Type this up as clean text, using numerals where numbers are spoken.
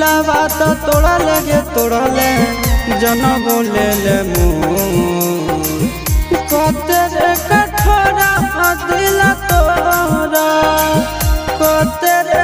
दिलावा तो तोड़ा लगे तोड़ले जन बोले ले तेरे कठोरा दिल तोरा तेरे